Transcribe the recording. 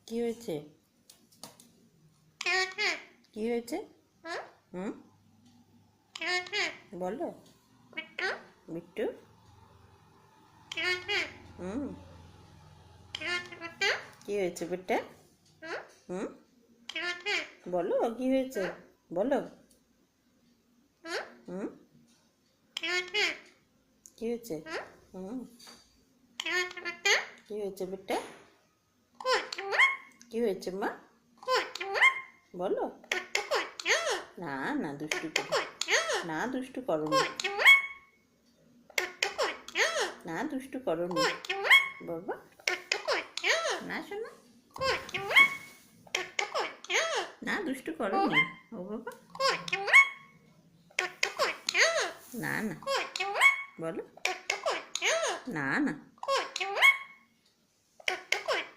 কি হয়েছে? কি হয়েছে? হুম, বলো। বিট্টু। হুম, কি হয়েছে বেটা? হুম, বলো কি হয়েছে, বলো। হুম, কি হয়েছে? হুম, কি হয়েছে বেটা? কি হয়েছে মা? বলো। না না, দুষ্টু করো না, দুষ্টু করো না, না দুষ্টু করো না বাবা। না শোনো, না দুষ্টু করো নি ও বাবা। না না, বলো। না না।